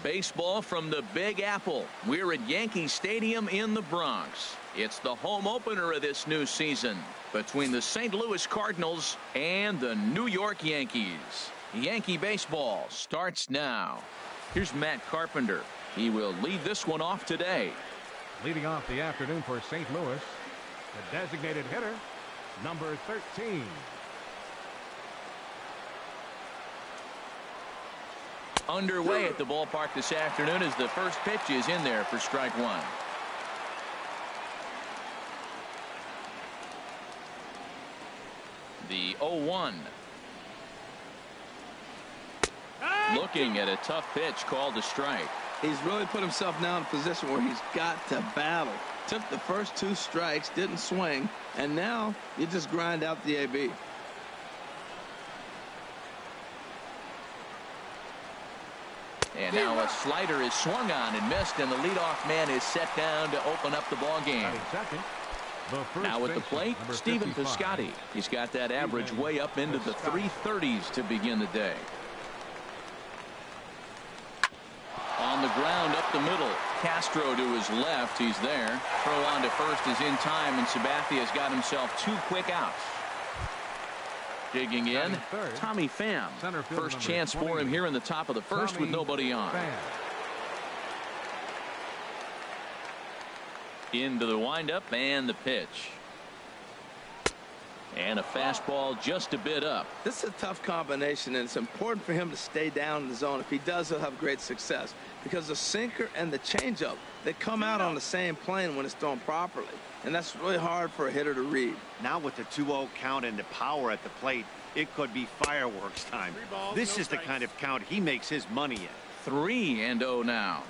Baseball from the Big Apple. We're at Yankee Stadium in the Bronx. It's the home opener of this new season between the St. Louis Cardinals and the New York Yankees. Yankee baseball starts now. Here's Matt Carpenter. He will lead this one off today. Leading off the afternoon for St. Louis, the designated hitter, number 13. Underway at the ballpark this afternoon as the first pitch is in there for strike one. The 0-1. Looking at a tough pitch called a strike. He's really put himself now in a position where he's got to battle. Took the first 2 strikes, didn't swing, and now you just grind out the AB. And now a slider is swung on and missed, and the leadoff man is set down to open up the ball game. Now at the plate, Stephen Piscotty. He's got that average way up into the 330s to begin the day. On the ground up the middle. Castro to his left. He's there. Throw on to first is in time, and Sabathia's got himself 2 quick outs. Digging in, Tommy Pham. First chance for him here in the top of the first with nobody on. Into the windup and the pitch. And a fastball just a bit up. This is a tough combination, and it's important for him to stay down in the zone. If he does, he'll have great success. Because the sinker and the changeup, they come out on the same plane when it's thrown properly. And that's really hard for a hitter to read. Now with the 2-0 count and the power at the plate, it could be fireworks time. This is the kind of count he makes his money in. 3-0 now.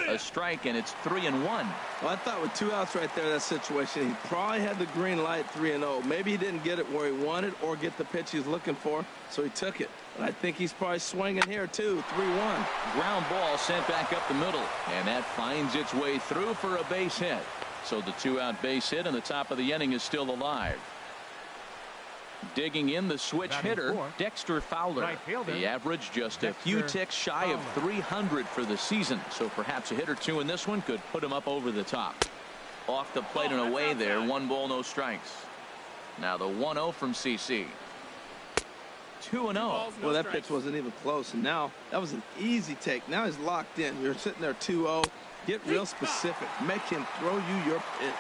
A strike, and it's 3-1. Well, I thought with 2 outs right there, that situation, he probably had the green light 3-0. Maybe he didn't get it where he wanted or get the pitch he's looking for, so he took it. But I think he's probably swinging here, too. 3-1. Ground ball sent back up the middle, and that finds its way through for a base hit. So the 2-out base hit, and the top of the inning is still alive. Digging in the switch hitter, Dexter Fowler. The average just a few ticks shy of 300 for the season, so perhaps a hit or 2 in this one could put him up over the top. Off the plate and away there, 1 ball, no strikes. Now the 1-0 from CC. 2-0. Well, that pitch wasn't even close, and now that was an easy take. Now he's locked in. You're sitting there 2-0. Get real specific. Make him throw you your pitch.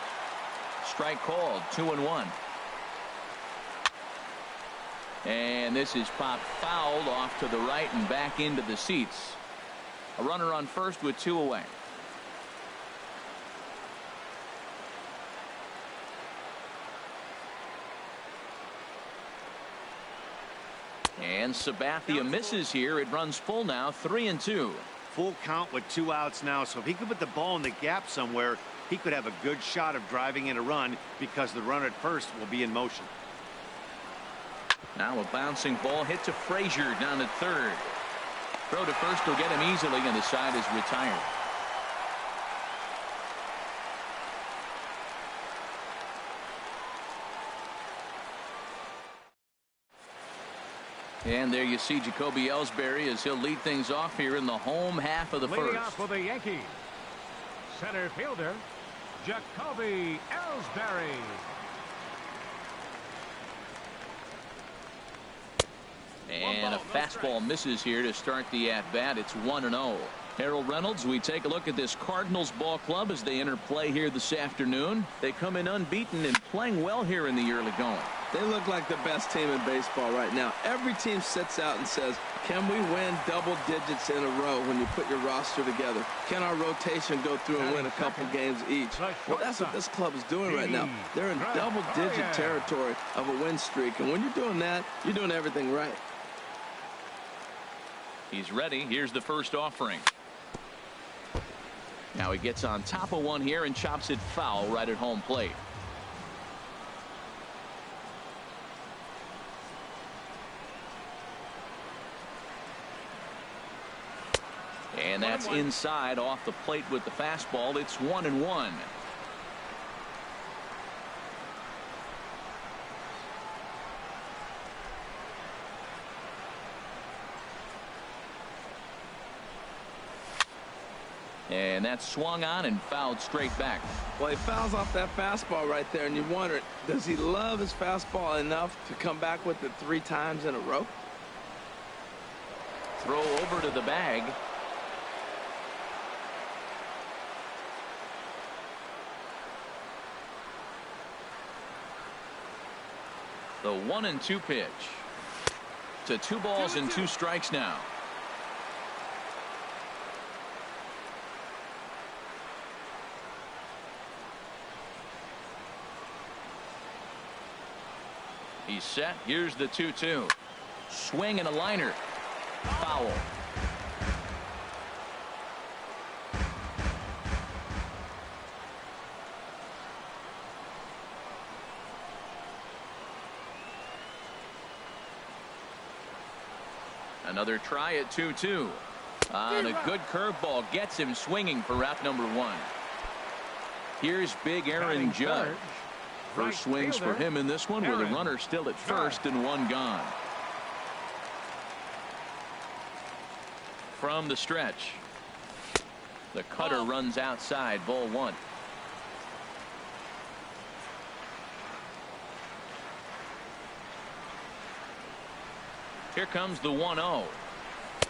Strike called, 2-1. And this is popped fouled off to the right and back into the seats. A runner on first with 2 away. And Sabathia misses here. It runs full now, 3-2. Full count with 2 outs now, so if he could put the ball in the gap somewhere, he could have a good shot of driving in a run because the runner at first will be in motion. Now a bouncing ball hit to Frazier down at third. Throw to first will get him easily, and the side is retired. And there you see Jacoby Ellsbury as he'll lead things off here in the home half of the first. Leading off for the Yankees, center fielder, Jacoby Ellsbury. And a fastball misses here to start the at-bat. It's 1-0. Harold Reynolds, we take a look at this Cardinals ball club as they enter play here this afternoon. They come in unbeaten and playing well here in the early going. They look like the best team in baseball right now. Every team sits out and says, can we win double digits in a row when you put your roster together? Can our rotation go through and win a couple games each? Well, that's what this club is doing right now. They're in double-digit territory of a win streak. And when you're doing that, you're doing everything right. He's ready. Here's the first offering. Now he gets on top of one here and chops it foul right at home plate. And that's inside off the plate with the fastball. It's 1-1. And that's swung on and fouled straight back. Well, he fouls off that fastball right there, and you wonder, does he love his fastball enough to come back with it 3 times in a row? Throw over to the bag. The 1-2 pitch. To 2 balls and 2 strikes now. He's set. Here's the 2-2. Swing and a liner. Foul. Another try at 2-2. On a good curveball gets him swinging for out number 1. Here's big Aaron Judge. First swings for him in this one with a runner still at first and 1 gone. From the stretch. The cutter runs outside, ball 1. Here comes the 1-0.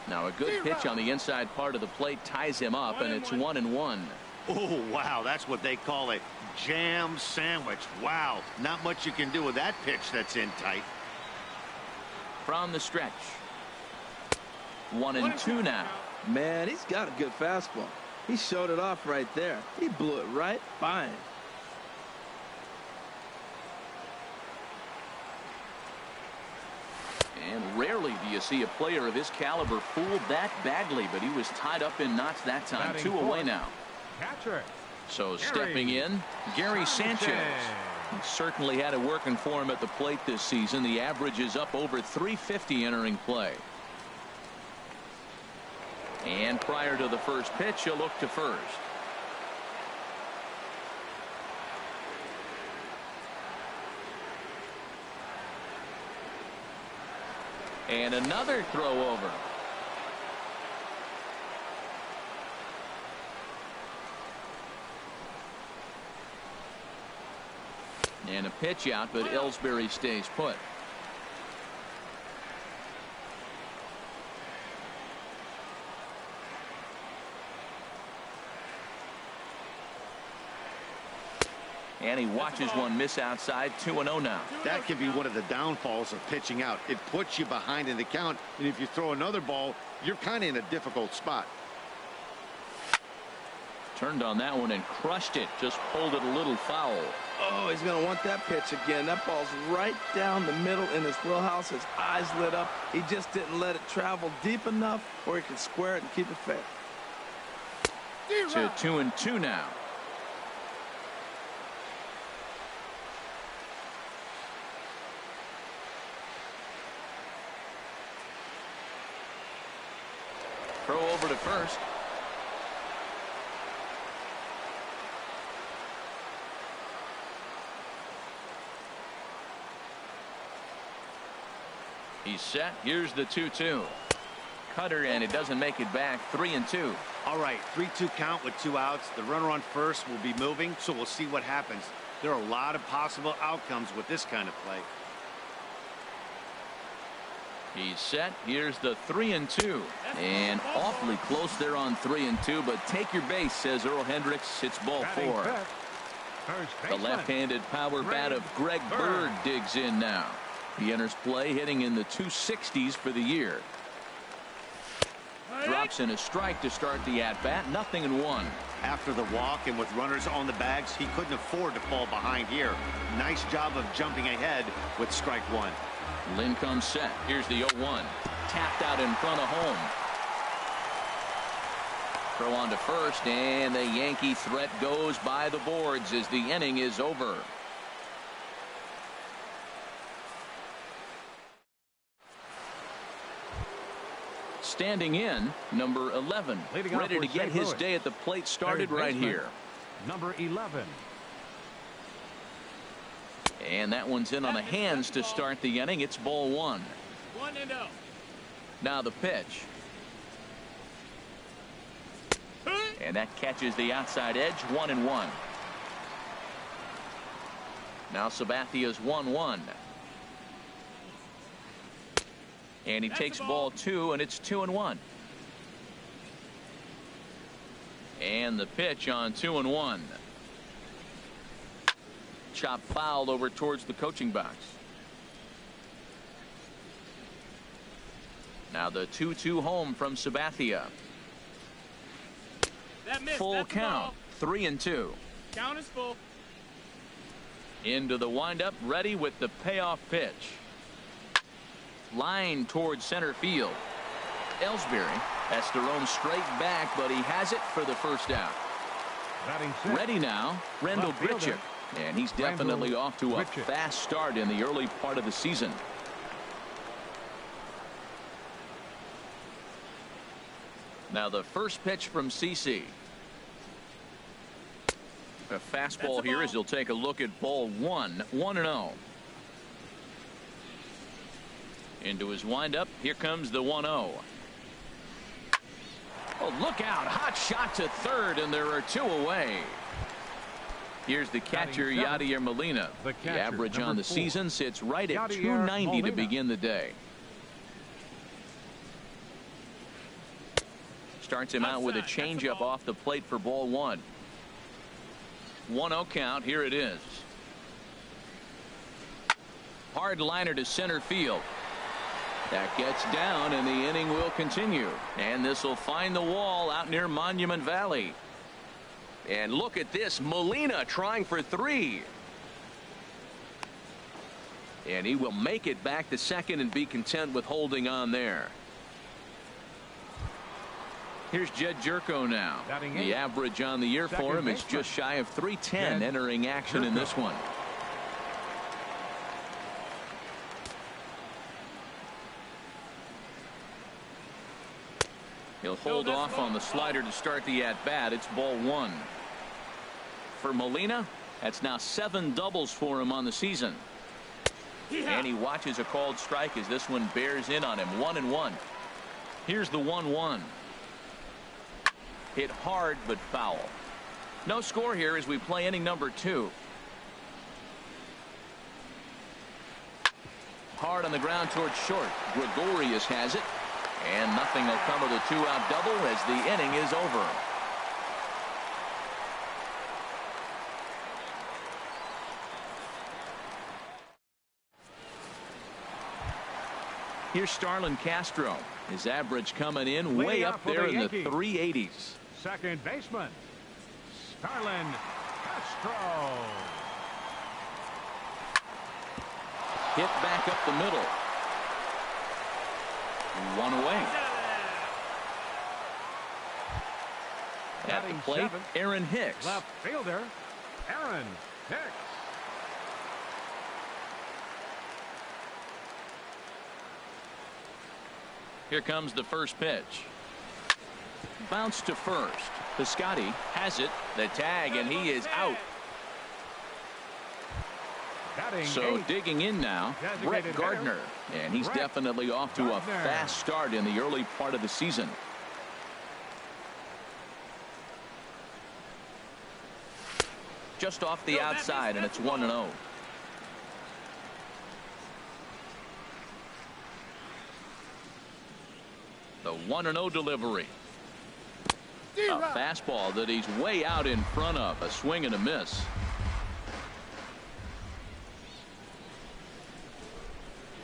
Now a good pitch on the inside part of the plate ties him up, and it's 1-1. Oh, wow, that's what they call a jam sandwich. Wow, not much you can do with that pitch that's in tight. From the stretch. 1-2 now. Man, he's got a good fastball. He showed it off right there. He blew it right by him. And rarely do you see a player of his caliber fooled that badly, but he was tied up in knots that time. Batting 2 away now. Catcher. So stepping in, Gary Sanchez. He certainly had it working for him at the plate this season. The average is up over 350 entering play. And prior to the first pitch, he'll look to first. And another throw over. And a pitch out, but Ellsbury stays put. And he watches one miss outside. 2-0 now. That can be one of the downfalls of pitching out. It puts you behind in the count, and if you throw another ball, you're kind of in a difficult spot. Turned on that one and crushed it. Just pulled it a little foul. Oh, he's going to want that pitch again. That ball's right down the middle in his wheelhouse. His eyes lit up. He just didn't let it travel deep enough where he could square it and keep it fair. To 2-2 now. Throw over to first. He's set. Here's the 2-2. Cutter, and it doesn't make it back. 3-2. All right, 3-2 count with 2 outs. The runner on first will be moving, so we'll see what happens. There are a lot of possible outcomes with this kind of play. He's set. Here's the 3-2. And awfully close there on 3-2, but take your base, says Earl Hendricks. It's ball 4. The left-handed power bat of Greg Bird digs in now. He enters play hitting in the 260s for the year. Drops in a strike to start the at-bat. 0-1. After the walk and with runners on the bags, he couldn't afford to fall behind here. Nice job of jumping ahead with strike 1. Lynn comes set. Here's the 0-1. Tapped out in front of home. Throw on to first, and the Yankee threat goes by the boards as the inning is over. Standing in, number 11, ready to get his day at the plate started right here. Number 11. And that one's in on the hands to start the inning. It's ball 1. 1-0. Now the pitch. And that catches the outside edge. 1-1. Now Sabathia's 1-1. And he takes ball 2, and it's 2-1. And the pitch on 2-1. Chop fouled over towards the coaching box. Now the 2-2 home from Sabathia. Full count. 3-2. Count is full. Into the windup, ready with the payoff pitch. Line towards center field. Ellsbury has to roam straight back, but he has it for the first out. Ready now, Randall Grichuk. And he's definitely off to a fast start in the early part of the season. Now the first pitch from CC. A fastball here as he'll take a look at ball 1. 1-0. Into his windup. Here comes the 1-0. Oh, look out. Hot shot to third, and there are 2 away. Here's the catcher, Yadier Molina. The average on the season sits right at 290 to begin the day. Starts him out with a changeup off the plate for ball 1. 1-0 count. Here it is. Hard liner to center field. That gets down, and the inning will continue. And this will find the wall out near Monument Valley. And look at this. Molina trying for 3. And he will make it back to second and be content with holding on there. Here's Jed Jerko now. The average on the year for him is just shy of 310 entering action in this one. He'll hold off on the slider to start the at-bat. It's ball 1. For Molina, that's now 7 doubles for him on the season. And he watches a called strike as this one bears in on him. 1-1. Here's the 1-1. Hit hard but foul. No score here as we play inning number 2. Hard on the ground towards short. Gregorius has it. And nothing will come of the 2-out double as the inning is over. Here's Starlin Castro. His average coming in way up there in the 380s. Second baseman, Starlin Castro. Hit back up the middle. 1 away. At the plate, Aaron Hicks. Left fielder, Aaron Hicks. Here comes the first pitch. Bounce to first. Piscotty has it. The tag, and he is out. So digging in now, Brett Gardner. And he's definitely off to a fast start in the early part of the season. Just off the outside, and it's 1-0. The 1-0 delivery. A fastball that he's way out in front of. A swing and a miss.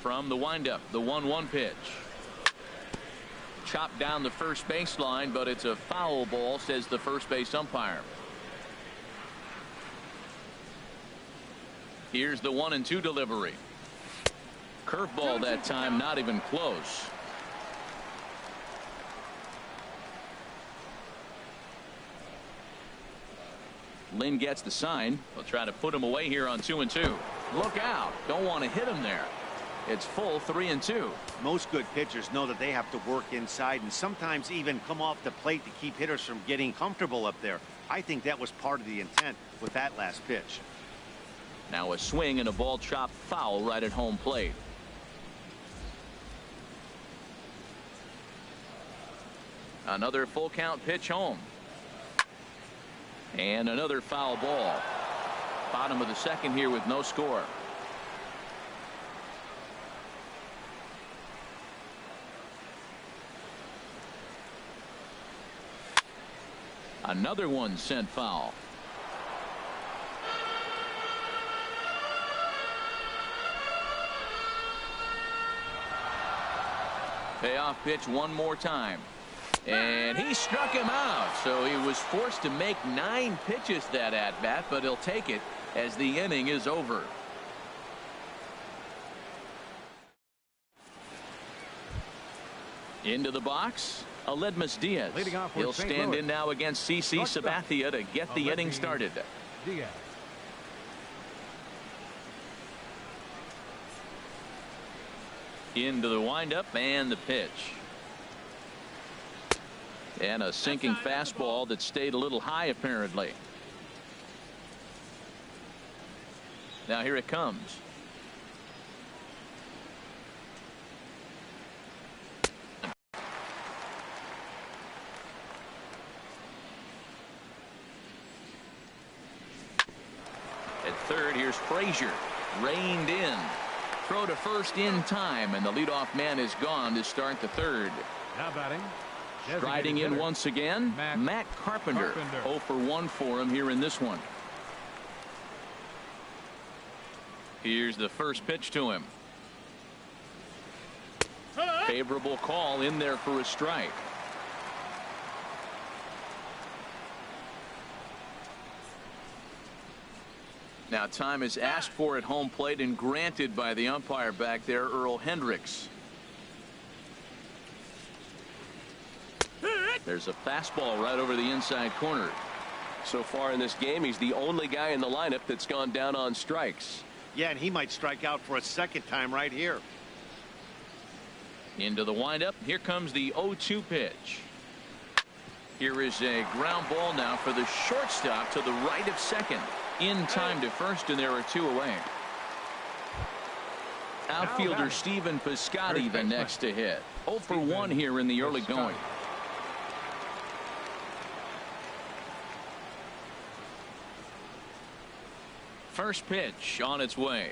From the windup, the 1-1 pitch. Chopped down the first baseline, but it's a foul ball, says the first base umpire. Here's the 1-2 delivery. Curveball that time, not even close. Lynn gets the sign. We'll try to put him away here on 2-2. Look out. Don't want to hit him there. It's full 3-2. Most good pitchers know that they have to work inside and sometimes even come off the plate to keep hitters from getting comfortable up there. I think that was part of the intent with that last pitch. Now a swing and a ball chopped foul right at home plate. Another full count pitch home. And another foul ball. Bottom of the second here with no score. Another one sent foul. Payoff pitch one more time. And he struck him out. So he was forced to make 9 pitches that at bat, but he'll take it as the inning is over. Into the box, Aledmus Diaz. He'll stand in now against CC Sabathia to get the inning started. Diaz. Into the windup and the pitch. And a sinking fastball that stayed a little high apparently. Now here it comes. At third, here's Frazier. Reined in. Throw to first in time, and the leadoff man is gone to start the third. Now batting. Striding in once again, Matt Carpenter. 0 for 1 for him here in this one. Here's the first pitch to him. Favorable call in there for a strike. Now time is asked for at home plate and granted by the umpire back there, Earl Hendricks. There's a fastball right over the inside corner. So far in this game, he's the only guy in the lineup that's gone down on strikes. Yeah, and he might strike out for a second time right here. Into the windup. Here comes the 0-2 pitch. Here is a ground ball now for the shortstop to the right of second. In time to first, and there are 2 away. Outfielder Stephen Piscotty the next to hit. 0 for 1 here in the early going. First pitch on its way.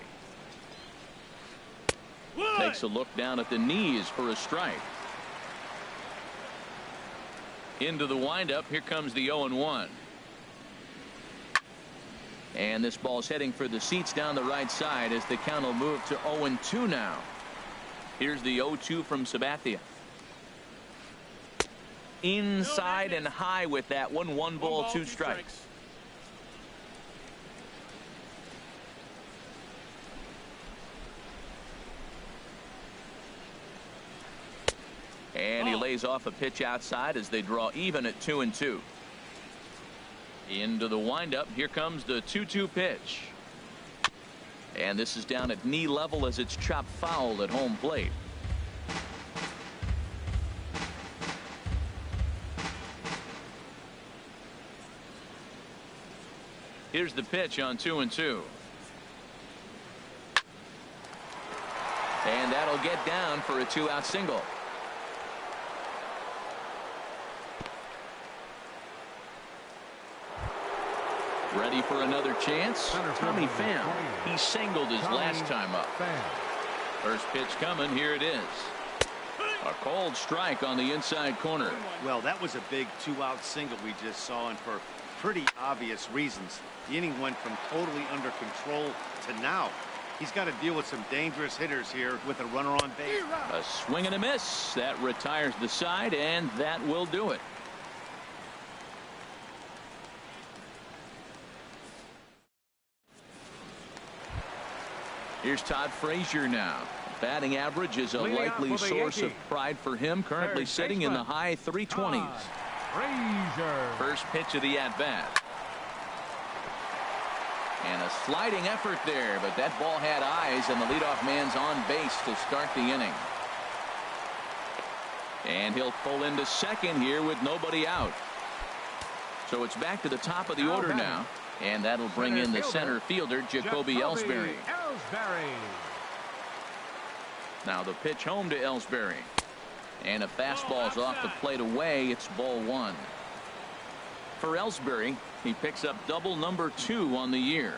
Takes a look down at the knees for a strike. Into the windup. Here comes the 0-1. And this ball's heading for the seats down the right side as the count will move to 0-2 now. Here's the 0-2 from Sabathia. Inside and high with that one. 1 ball, 2 strikes. And he lays off a pitch outside as they draw even at 2-2. Into the windup. Here comes the 2-2 pitch. And this is down at knee level as it's chopped foul at home plate. Here's the pitch on 2-2. And that'll get down for a 2-out single. Ready for another chance? Tommy Pham. He singled his last time up. First pitch coming. Here it is. A cold strike on the inside corner. Well, that was a big 2-out single we just saw, and for pretty obvious reasons. The inning went from totally under control to now. He's got to deal with some dangerous hitters here with a runner on base. A swing and a miss. That retires the side, and that will do it. Here's Todd Frazier now. Batting average is a likely source of pride for him. Currently sitting in the high 320s. Frazier. First pitch of the at-bat. And a sliding effort there, but that ball had eyes, and the leadoff man's on base to start the inning. And he'll pull into second here with nobody out. So it's back to the top of the order now. And that'll bring in the center fielder, Jacoby Ellsbury. Now the pitch home to Ellsbury. And a fastball's off the plate away. It's ball 1. For Ellsbury, he picks up double number 2 on the year.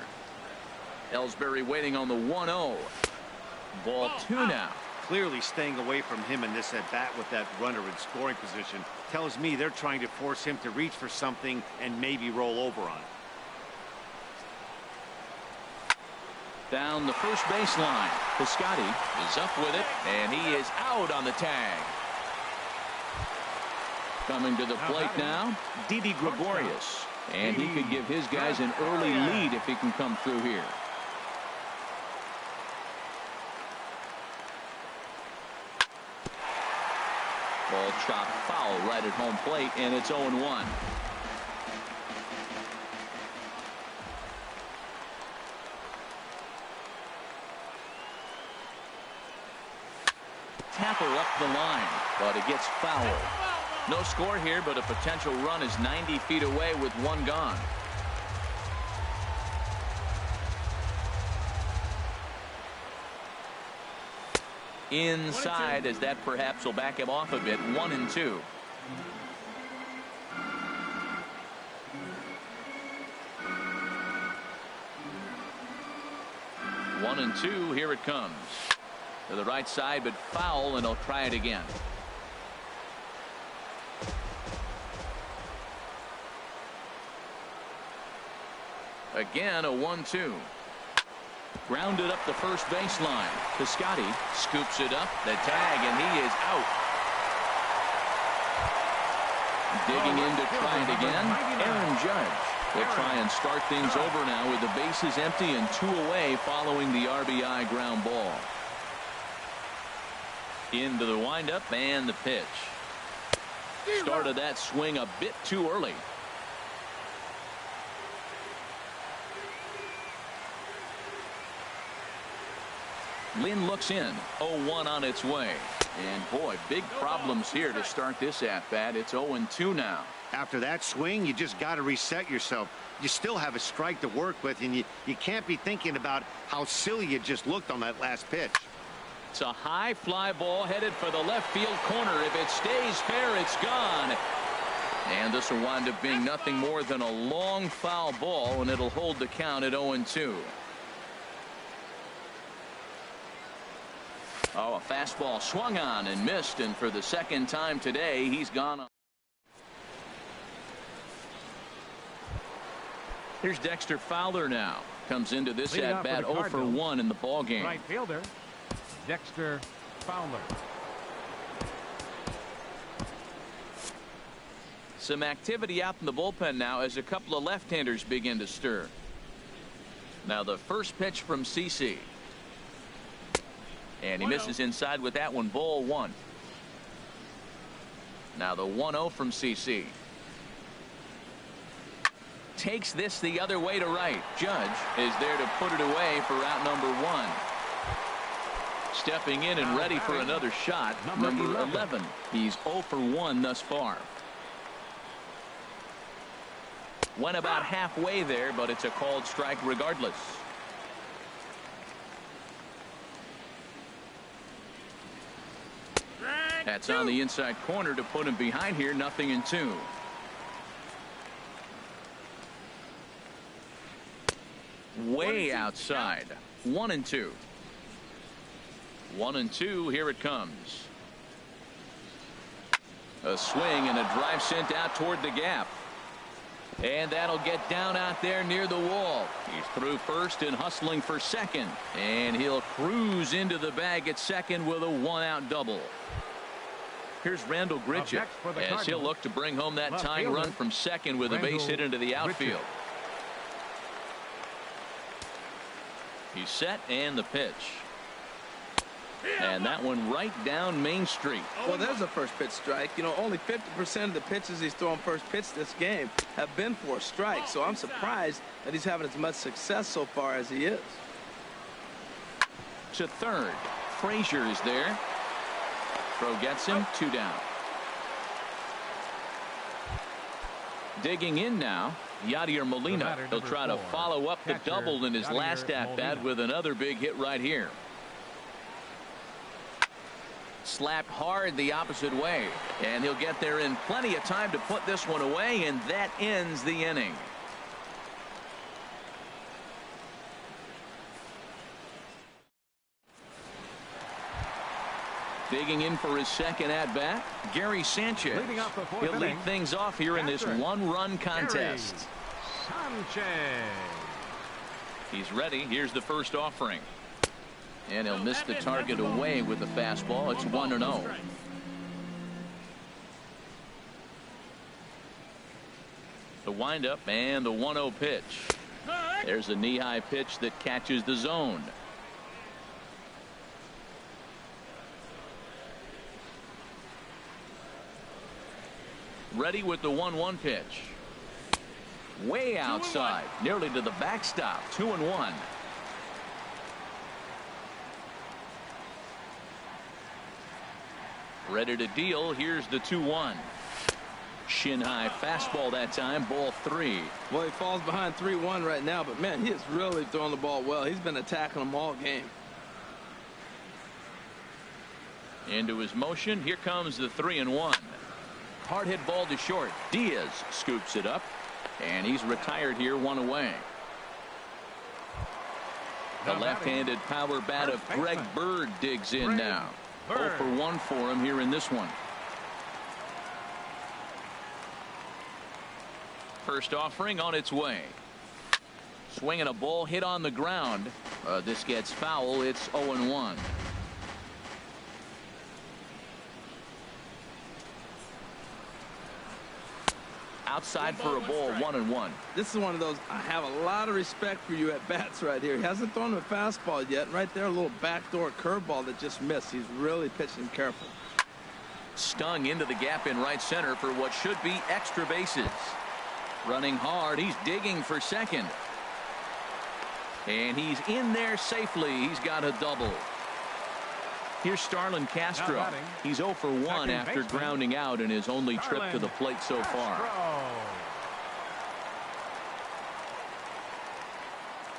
Ellsbury waiting on the 1-0. Ball 2 now. Clearly staying away from him in this at-bat with that runner in scoring position tells me they're trying to force him to reach for something and maybe roll over on it. Down the first baseline. Piscotty is up with it, and he is out on the tag. Coming to the plate now, Didi Gregorius. And he could give his guys an early lead if he can come through here. Ball chopped foul right at home plate, and it's 0-1. Tapper up the line, but it gets foul. No score here, but a potential run is 90 feet away with 1 gone. Inside, as that perhaps will back him off a bit. 1-2. One and two. Here it comes to the right side, but foul, and he'll try it again. Again, a 1-2. Grounded up the first baseline. Piscotty scoops it up, the tag, and he is out. Digging in to try it again, Aaron Judge. They'll try and start things over now with the bases empty and 2 away following the RBI ground ball. Into the windup and the pitch. Started that swing a bit too early. Lynn looks in. 0-1 on its way. And boy, big problems here to start this at bat. It's 0-2 now. After that swing, you just got to reset yourself. You still have a strike to work with, and you can't be thinking about how silly you just looked on that last pitch. It's a high fly ball headed for the left field corner. If it stays fair, it's gone. And this will wind up being nothing more than a long foul ball, and it'll hold the count at 0-2. Oh, a fastball swung on and missed, and for the second time today, he's gone. Here's Dexter Fowler now. Comes into this at bat 0 for 1 in the ball game. Right fielder, Dexter Fowler. Some activity out in the bullpen now as a couple of left-handers begin to stir. Now the first pitch from CC. And he misses inside with that one. Ball 1. Now the 1-0 from CC. Takes this the other way to right. Judge is there to put it away for out number 1. Stepping in and ready for another shot, number 11. He's 0 for 1 thus far. Went about halfway there, but it's a called strike regardless. That's on the inside corner to put him behind here. 0-2. Way outside. 1-2. 1-2. Here it comes. A swing and a drive sent out toward the gap. And that'll get down out there near the wall. He's through first and hustling for second. And he'll cruise into the bag at second with a 1-out double. Here's Randall Grichuk as he'll look to bring home that tying run from second with a base hit into the outfield. He's set, and the pitch. And that one right down Main Street. Well, there's a first pitch strike. You know, only 50% of the pitches he's throwing first pitch this game have been for a strike. So I'm surprised that he's having as much success so far as he is. To third. Frazier is there. Throw gets him. 2 down. Digging in now, Yadier Molina. He'll try to follow up the double in his last at bat with another big hit right here. slapped hard the opposite way. And he'll get there in plenty of time to put this one away, and that ends the inning. Digging in for his second at-bat, Gary Sanchez. Leading off the fourth He'll lead inning, things off here in this one-run contest. Sanchez. He's ready. Here's the first offering. And he'll miss the target away with the fastball. It's 1-0. The windup and the 1-0 pitch. There's a knee-high pitch that catches the zone. Ready with the 1-1 pitch. Way outside, nearly to the backstop. 2-1. Ready to deal. Here's the 2-1. Shin high fastball that time. Ball 3. Well, he falls behind 3-1 right now, but man, he is really throwing the ball well. He's been attacking them all game. Into his motion. Here comes the 3-1. Hard hit ball to short. Diaz scoops it up, and he's retired here, 1 away. The left-handed power bat of Greg Bird digs in now. 0 for 1 for him here in this one. First offering on its way. Swinging a ball hit on the ground. This gets foul. It's 0-1. Outside for a ball, 1-1. This is one of those, I have a lot of respect for you at bats right here. He hasn't thrown him a fastball yet. Right there, a little backdoor curveball that just missed. He's really pitching careful. Stung into the gap in right center for what should be extra bases. Running hard. He's digging for second. And he's in there safely. He's got a double. Here's Starlin Castro. He's 0 for 1 after grounding out in his only trip to the plate so far.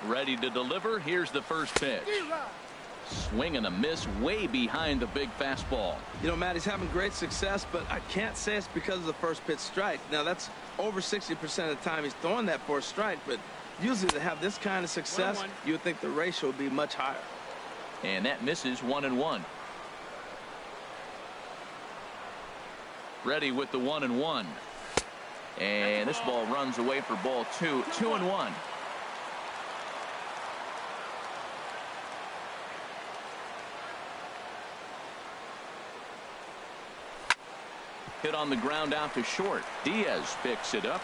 Ready to deliver. Here's the first pitch. Swing and a miss way behind the big fastball. You know, Matt, he's having great success, but I can't say it's because of the first pitch strike. Now, that's over 60% of the time he's throwing that for a strike, but usually to have this kind of success, you would think the ratio would be much higher. And that misses. 1-1. Ready with the 1-1. And this ball runs away for ball 2. 2-1. Hit on the ground out to short. Diaz picks it up.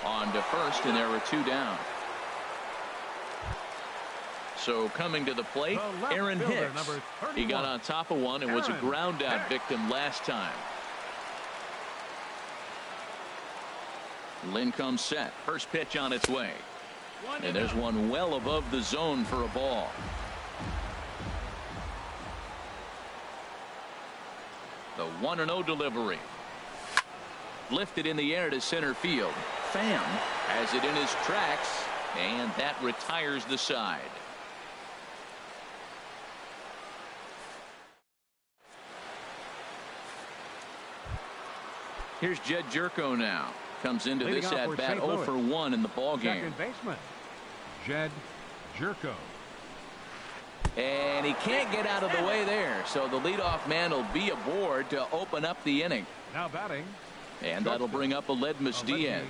On to first, and there were 2 down. So coming to the plate, Aaron Hicks. He got on top of one and was a ground out victim last time. Lynn comes set. First pitch on its way. And there's one well above the zone for a ball. The 1-0 delivery. Lifted in the air to center field. Pham has it in his tracks, and that retires the side. Here's Jed Jerko now. Comes into this at bat 0 for 1 in the ball game. Second baseman, Jed Jerko. And he can't get out of the way there. So the leadoff man will be aboard to open up the inning. Now batting. And that'll bring up Aledmys Diaz.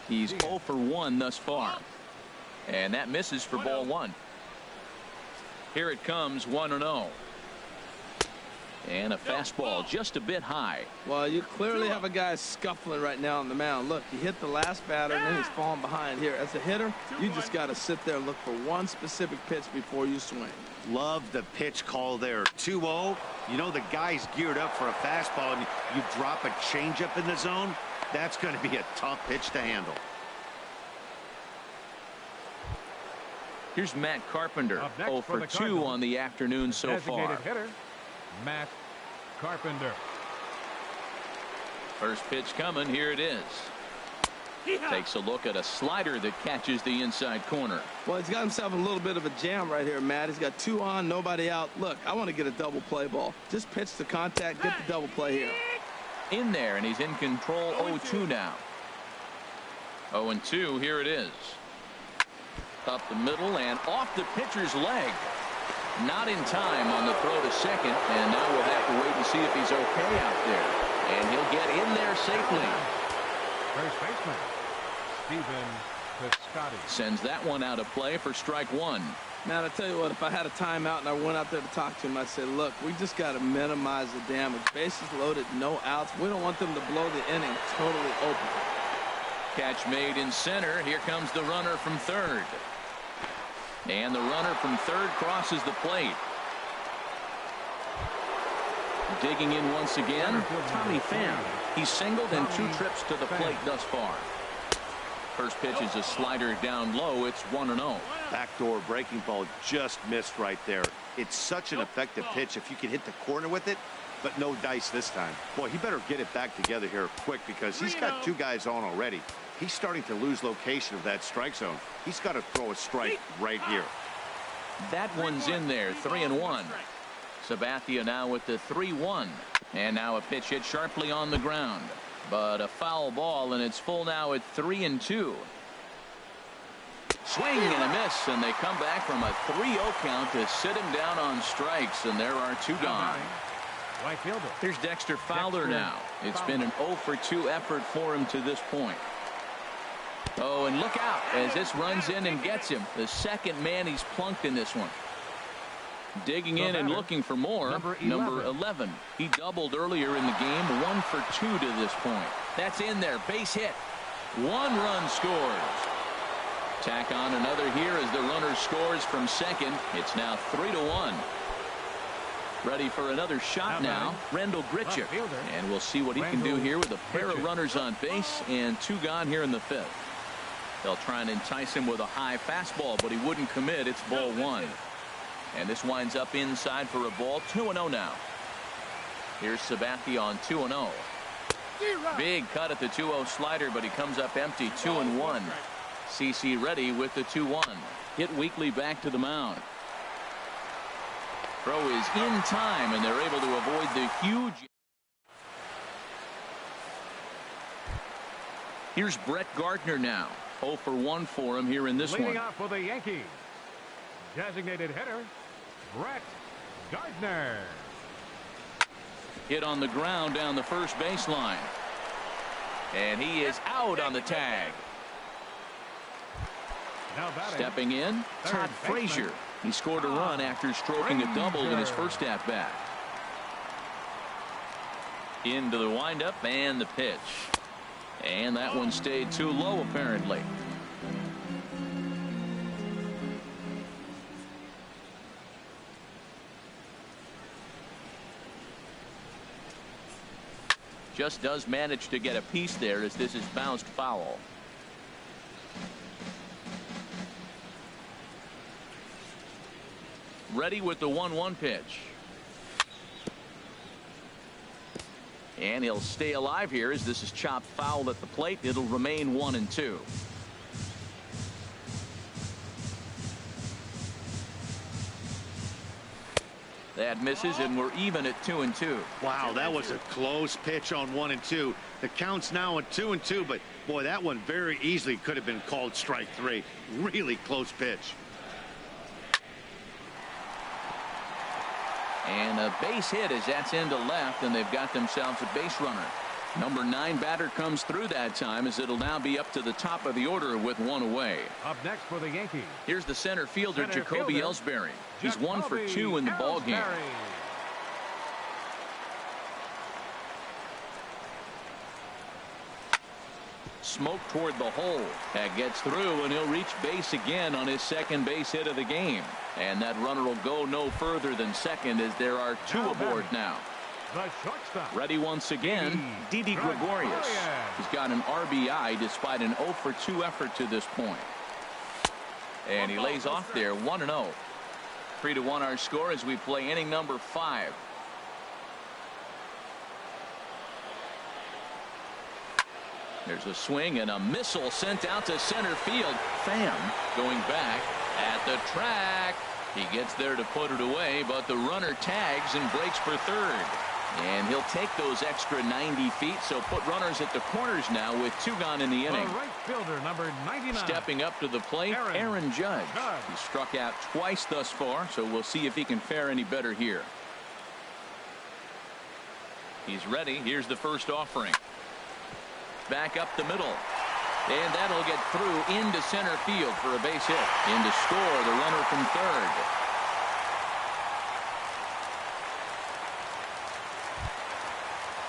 He's 0 for 1 thus far. And that misses for ball 1. Here it comes, 1-0. And a fastball just a bit high. Well, you clearly have a guy scuffling right now on the mound. Look, he hit the last batter, and then he's falling behind here. As a hitter, you just got to sit there and look for one specific pitch before you swing. Love the pitch call there. 2-0. You know the guy's geared up for a fastball, and you drop a changeup in the zone. That's going to be a tough pitch to handle. Here's Matt Carpenter. 0 for 2 on the afternoon so far. Hitter, Matt Carpenter. First pitch coming. Here it is. Takes a look at a slider that catches the inside corner. Well, he's got himself a little bit of a jam right here, Matt. He's got 2 on, nobody out. Look, I want to get a double play ball. Just pitch the contact, get the double play here. In there, and he's in control. 0-2 now. 0-2, here it is. Up the middle and off the pitcher's leg. Not in time on the throw to second, and now we'll have to wait and see if he's okay out there. And he'll get in there safely. First baseman Stephen Piscotty sends that one out of play for strike 1. Man, I tell you what, if I had a timeout and I went out there to talk to him, I'd say, look, we just got to minimize the damage. Bases loaded, no outs. We don't want them to blow the inning totally open. Catch made in center. Here comes the runner from third. And the runner from third crosses the plate. Digging in once again, Tommy Pham. He's singled in 2 trips to the plate thus far. First pitch is a slider down low. It's 1-0. Backdoor breaking ball just missed right there. It's such an effective pitch if you can hit the corner with it, but no dice this time. Boy, he better get it back together here quick because he's got 2 guys on already. He's starting to lose location of that strike zone. He's got to throw a strike right here. That one's in there. 3-1. Sabathia now with the 3-1. And now a pitch hit sharply on the ground. But a foul ball, and it's full now at 3-2. Swing and a miss, and they come back from a 3-0 count to sit him down on strikes, and there are 2 gone. right fielder. Here's Dexter Fowler now. It's been an 0-for-2 effort for him to this point. Oh, and look out as this runs in and gets him. The second man he's plunked in this one. Digging in and looking for more. Number 11. He doubled earlier in the game. 1-for-2 to this point. That's in there. Base hit. 1 run scores. Tack on another here as the runner scores from second. It's now 3-1. Ready for another shot now. Randall Grichuk. And we'll see what he can do here with a pair of runners on base and 2 gone here in the 5th. They'll try and entice him with a high fastball, but he wouldn't commit. It's ball 1. And this winds up inside for a ball. 2-0 now. Here's Sabathia on 2-0. Big cut at the 2-0 slider, but he comes up empty. 2-1. CC ready with the 2-1. Hit weakly back to the mound. Throw is in time, and they're able to avoid the huge. Here's Brett Gardner now. 0-for-1 for him here in this one. Leading off for the Yankees, designated hitter Brett Gardner. Hit on the ground down the first baseline. And he is out on the tag. Now batting, stepping in, Todd Frazier. He scored a run after stroking a double in his first at bat. Into the windup and the pitch. And that one stayed too low apparently. Just does manage to get a piece there as this is bounced foul. Ready with the 1-1 pitch. And he'll stay alive here as this is chopped foul at the plate. It'll remain 1-2. That misses, and we're even at 2-2. Wow, that was a close pitch on 1-2. The count's now at 2-2, but boy, that one very easily could have been called strike 3. Really close pitch. And a base hit as that's into left, and they've got themselves a base runner. Number 9 batter comes through that time as it'll now be up to the top of the order with 1 away. Up next for the Yankees. Here's the center fielder, Jacoby Ellsbury. He's 1-for-2 in the ball game. Smoke toward the hole. That gets through, and he'll reach base again on his second base hit of the game. And that runner will go no further than second as there are 2 aboard now. The shortstop. Ready once again, Didi Gregorius. He's got an RBI despite an 0-for-2 effort to this point. And he lays off there 1-0. 3-1 our score as we play inning number 5. There's a swing and a missile sent out to center field. Pham going back at the track. He gets there to put it away, but the runner tags and breaks for third. And he'll take those extra 90 feet, so put runners at the corners now with 2 gone in the inning. Right fielder, number 99. Stepping up to the plate, Aaron Judge. He struck out twice thus far, so we'll see if he can fare any better here. He's ready. Here's the first offering. Back up the middle. And that'll get through into center field for a base hit. In to score the runner from third.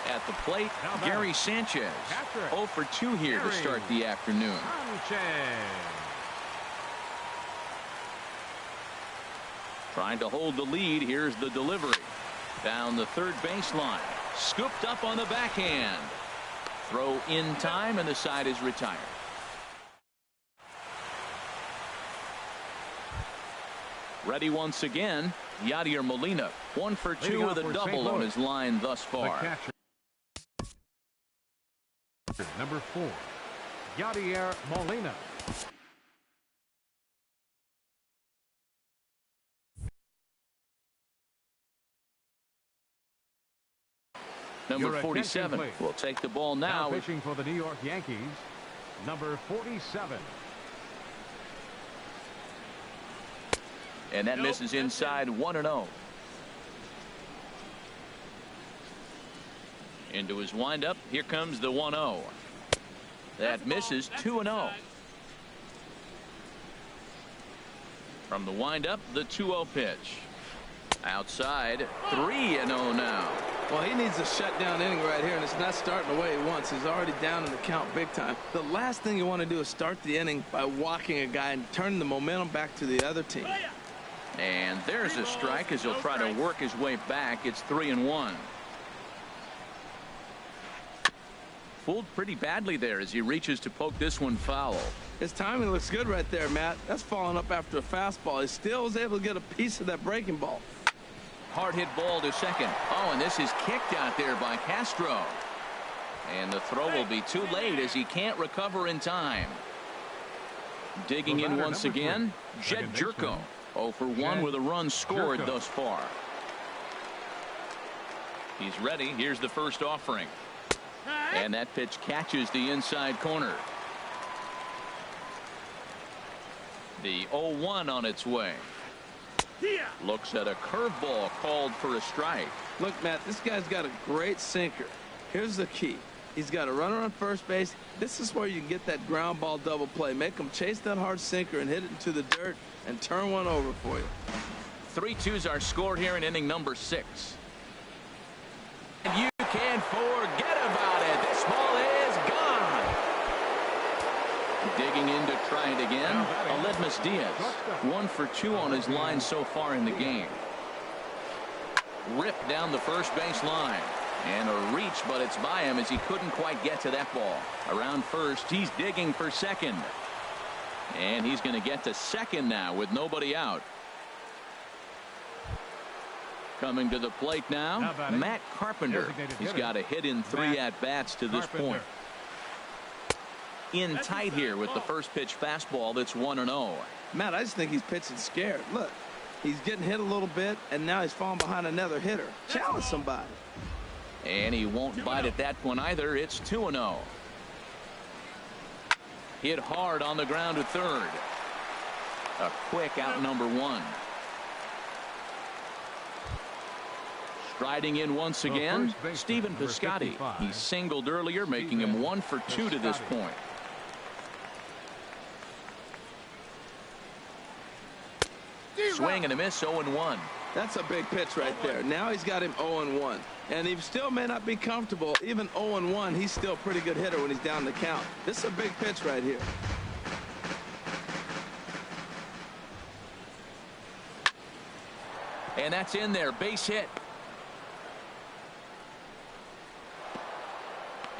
At the plate, Gary Sanchez. 0 for 2 here to start the afternoon. Trying to hold the lead. Here's the delivery. Down the third baseline. Scooped up on the backhand. Throw in time, and the side is retired. Ready once again, Yadier Molina. 1 for 2 with a double on his line thus far. Number 4, Yadier Molina. Number 47 will take the ball now. Pitching for the New York Yankees, number 47. And that misses inside 1-0. Into his windup. Here comes the 1-0. That misses 2-0. From the windup, the 2-0 pitch. Outside, 3-0 now. Well, he needs a shutdown inning right here, and it's not starting the way he wants. He's already down in the count big time. The last thing you want to do is start the inning by walking a guy and turning the momentum back to the other team. And there's a strike as he'll try to work his way back. It's 3-1. Fooled pretty badly there as he reaches to poke this one foul. His timing looks good right there, Matt. That's following up after a fastball. He still was able to get a piece of that breaking ball. Hard hit ball to second. Oh, and this is kicked out there by Castro. And the throw will be too late as he can't recover in time. Digging in once again, Jed Jerko. 0 for 1 with a run scored thus far. He's ready. Here's the first offering. And that pitch catches the inside corner. The 0-1 on its way. Looks at a curveball called for a strike. Look, Matt, this guy's got a great sinker. Here's the key. He's got a runner on first base. This is where you can get that ground ball double play. Make him chase that hard sinker and hit it into the dirt and turn one over for you. 3-2s are scored here in inning number 6. And you can't forget about it. This ball is gone. Digging in to try it again, Aledmus Diaz. 1 for 2 on his line so far in the game. Ripped down the first base line. And a reach, but it's by him as he couldn't quite get to that ball. Around first, he's digging for second. And he's going to get to second now with nobody out. Coming to the plate now, Matt Carpenter. He's got a hit in 3 at-bats to this point. In tight here with the first pitch fastball that's 1-0. Matt, I just think he's pitching scared. Look, he's getting hit a little bit, and now he's falling behind another hitter. Challenge somebody. And he won't bite at that one either. It's 2-0. Hit hard on the ground to third. A quick out number 1. Striding in once again, Stephen Piscotty. He singled earlier, making him 1 for 2 to this point. Swing and a miss, 0-1. That's a big pitch right there. Now he's got him 0-1. And he still may not be comfortable. Even 0-1, he's still a pretty good hitter when he's down the count. This is a big pitch right here. And that's in there. Base hit.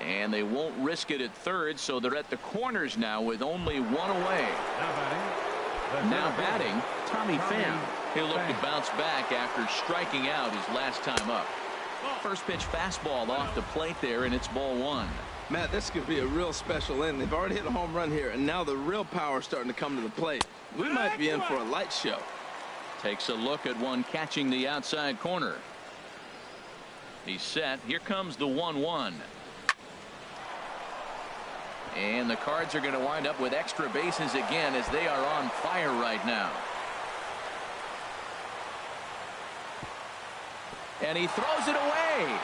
And they won't risk it at third, so they're at the corners now with only 1 away. Now batting, Tommy Pham. He'll look to bounce back after striking out his last time up. First pitch fastball off the plate there, and it's ball 1. Matt, this could be a real special inning. They've already hit a home run here, and now the real power is starting to come to the plate. We might be in for a light show. Takes a look at one catching the outside corner. He's set. Here comes the 1-1. And the Cards are going to wind up with extra bases again as they are on fire right now. And he throws it away.